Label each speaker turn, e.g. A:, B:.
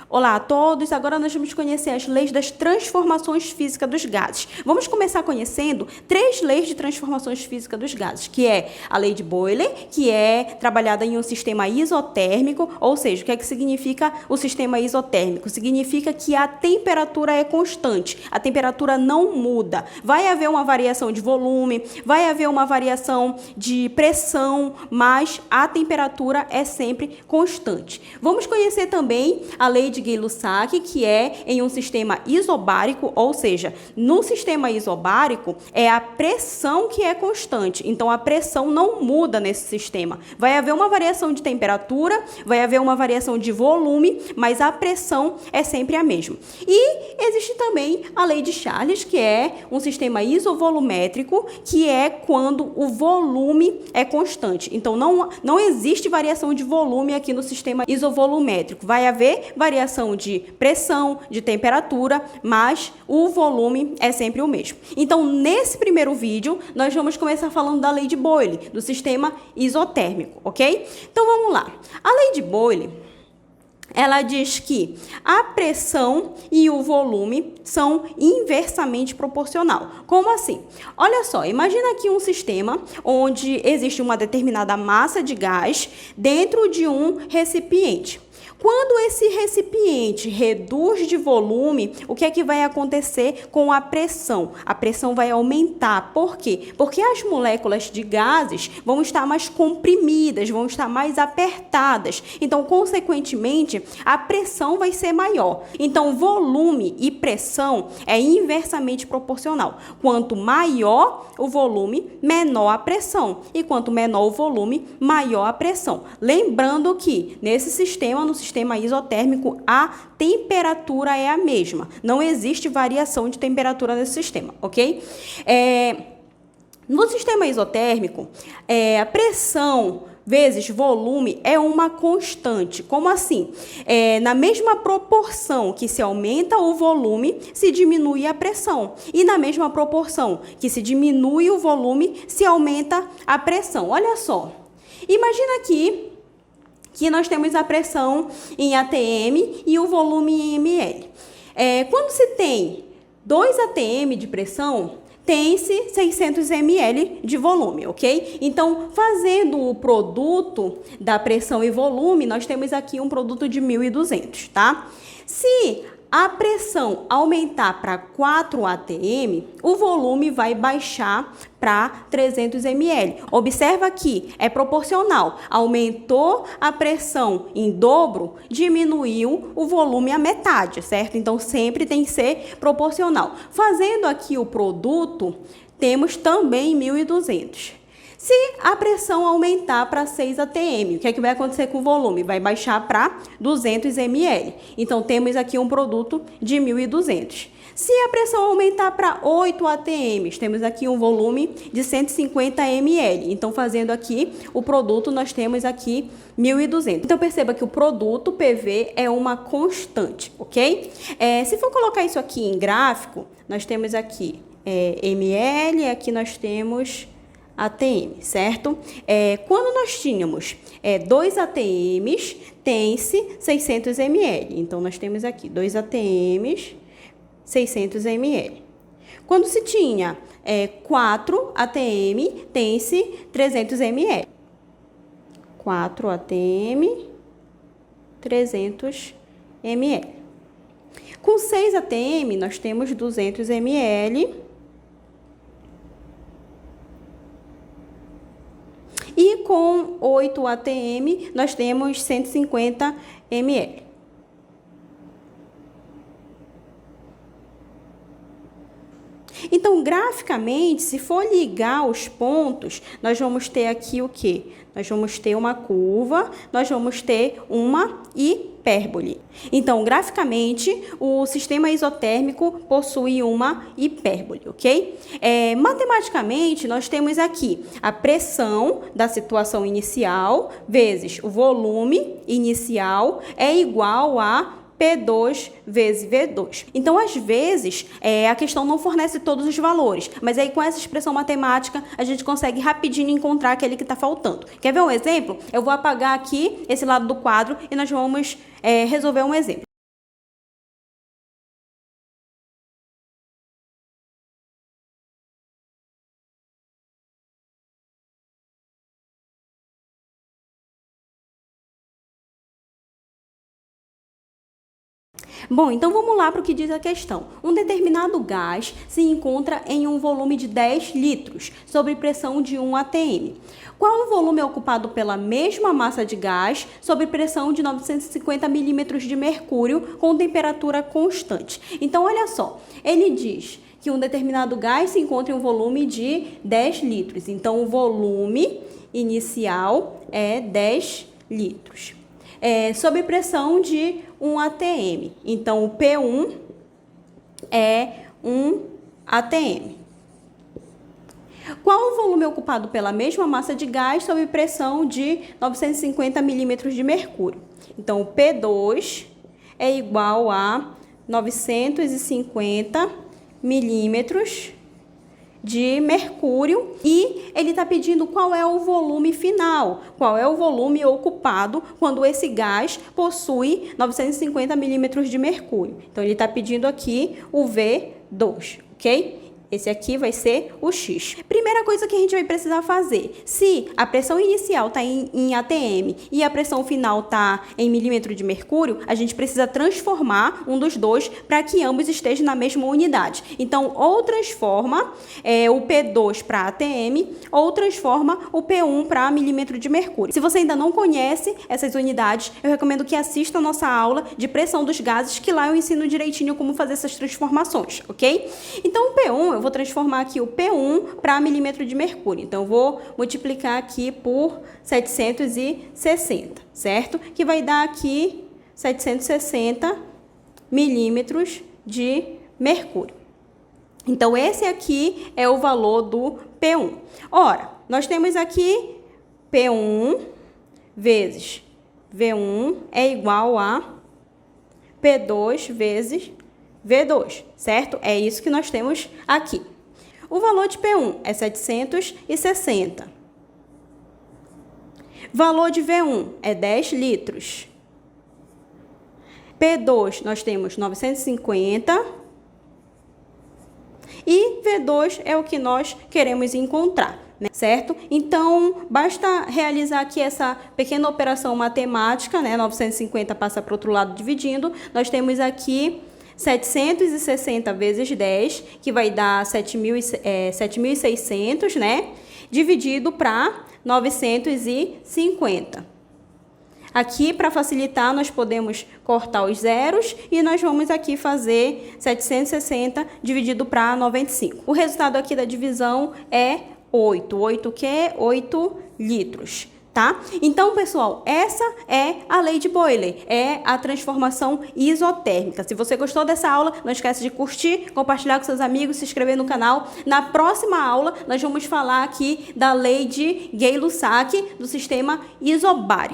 A: Olá a todos, agora nós vamos conhecer as leis das transformações físicas dos gases. Vamos começar conhecendo 3 leis de transformações físicas dos gases, que é a lei de Boyle, que é trabalhada em um sistema isotérmico, ou seja, o que é que significa o sistema isotérmico? Significa que a temperatura é constante, a temperatura não muda. Vai haver uma variação de volume, vai haver uma variação de pressão, mas a temperatura é sempre constante. Vamos conhecer também a lei de Gay-Lussac, que é em um sistema isobárico, ou seja, no sistema isobárico é a pressão que é constante, então a pressão não muda nesse sistema. Vai haver uma variação de temperatura, vai haver uma variação de volume, mas a pressão é sempre a mesma. E existe também a lei de Charles, que é um sistema isovolumétrico, que é quando o volume é constante. Então não existe variação de volume aqui no sistema isovolumétrico. Vai haver variação de pressão, de temperatura, mas o volume é sempre o mesmo. Então, nesse primeiro vídeo, nós vamos começar falando da lei de Boyle, do sistema isotérmico, ok? Então, vamos lá. A lei de Boyle, ela diz que a pressão e o volume são inversamente proporcional. Como assim? Olha só, imagina aqui um sistema onde existe uma determinada massa de gás dentro de um recipiente. Quando esse recipiente reduz de volume, o que é que vai acontecer com a pressão? A pressão vai aumentar. Por quê? Porque as moléculas de gases vão estar mais comprimidas, vão estar mais apertadas. Então, consequentemente, a pressão vai ser maior. Então, volume e pressão é inversamente proporcional. Quanto maior o volume, menor a pressão. E quanto menor o volume, maior a pressão. Lembrando que, nesse sistema, no sistema isotérmico, a temperatura é a mesma. Não existe variação de temperatura nesse sistema, ok? No sistema isotérmico, a pressão vezes volume é uma constante. Como assim? Na mesma proporção que se aumenta o volume, se diminui a pressão. E na mesma proporção que se diminui o volume, se aumenta a pressão. Olha só. Imagina aqui que nós temos a pressão em atm e o volume em ml. Quando se tem 2 atm de pressão, tem-se 600 ml de volume, ok? Então, fazendo o produto da pressão e volume, nós temos aqui um produto de 1.200, tá? Se a pressão aumentar para 4 atm, o volume vai baixar para 300 ml. Observa que é proporcional. Aumentou a pressão em dobro, diminuiu o volume à metade, certo? Então, sempre tem que ser proporcional. Fazendo aqui o produto, temos também 1.200. Se a pressão aumentar para 6 atm, o que é que vai acontecer com o volume? Vai baixar para 200 ml. Então, temos aqui um produto de 1.200. Se a pressão aumentar para 8 atm, temos aqui um volume de 150 ml. Então, fazendo aqui o produto, nós temos aqui 1.200. Então, perceba que o produto PV é uma constante, ok? Se for colocar isso aqui em gráfico, nós temos aqui ml, aqui nós temos atm, certo? Quando nós tínhamos 2 atms, tem-se 600 ml. Então, nós temos aqui 2 atms, 600 ml. Quando se tinha 4 atm, tem-se 300 ml. 4 atm, 300 ml. Com 6 atm, nós temos 200 ml. E com 8 atm, nós temos 150 ml. Então, graficamente, se for ligar os pontos, nós vamos ter aqui o quê? Nós vamos ter uma curva, nós vamos ter uma hipérbole. Então, graficamente, o sistema isotérmico possui uma hipérbole, ok? Matematicamente, nós temos aqui a pressão da situação inicial vezes o volume inicial é igual a P2 vezes V2. Então, às vezes, a questão não fornece todos os valores, mas aí com essa expressão matemática, a gente consegue rapidinho encontrar aquele que está faltando. Quer ver um exemplo? Eu vou apagar aqui esse lado do quadro e nós vamos resolver um exemplo. Bom, então vamos lá para o que diz a questão. Um determinado gás se encontra em um volume de 10 litros, sob pressão de 1 atm. Qual o volume ocupado pela mesma massa de gás, sob pressão de 950 milímetros de mercúrio, com temperatura constante? Então, olha só, ele diz que um determinado gás se encontra em um volume de 10 litros. Então, o volume inicial é 10 litros. Sob pressão de 1 atm. Então, o P1 é 1 atm. Qual o volume ocupado pela mesma massa de gás sob pressão de 950 milímetros de mercúrio? Então, o P2 é igual a 950 milímetros de mercúrio e ele está pedindo qual é o volume final, qual é o volume ocupado quando esse gás possui 950 milímetros de mercúrio. Então, ele está pedindo aqui o V2, ok? Esse aqui vai ser o X. Primeira coisa que a gente vai precisar fazer, se a pressão inicial está em atm e a pressão final está em milímetro de mercúrio, a gente precisa transformar um dos dois para que ambos estejam na mesma unidade. Então, ou transforma o P2 para atm, ou transforma o P1 para milímetro de mercúrio. Se você ainda não conhece essas unidades, eu recomendo que assista a nossa aula de pressão dos gases, que lá eu ensino direitinho como fazer essas transformações, ok? Então, o P1, eu vou transformar aqui o P1 para milímetro de mercúrio. Então, eu vou multiplicar aqui por 760, certo? Que vai dar aqui 760 milímetros de mercúrio. Então, esse aqui é o valor do P1. Ora, nós temos aqui P1 vezes V1 é igual a P2 vezes V2, certo? É isso que nós temos aqui. O valor de P1 é 760. Valor de V1 é 10 litros. P2 nós temos 950. E V2 é o que nós queremos encontrar, né? Certo? Então, basta realizar aqui essa pequena operação matemática, né? 950 passa para o outro lado dividindo. Nós temos aqui 760 vezes 10, que vai dar 7.600, né? Dividido para 950. Aqui, para facilitar, nós podemos cortar os zeros e nós vamos aqui fazer 760 dividido para 95. O resultado aqui da divisão é 8. 8 o quê? 8 litros. Tá? Então, pessoal, essa é a lei de Boyle, é a transformação isotérmica. Se você gostou dessa aula, não esquece de curtir, compartilhar com seus amigos, se inscrever no canal. Na próxima aula, nós vamos falar aqui da lei de Gay-Lussac do sistema isobárico.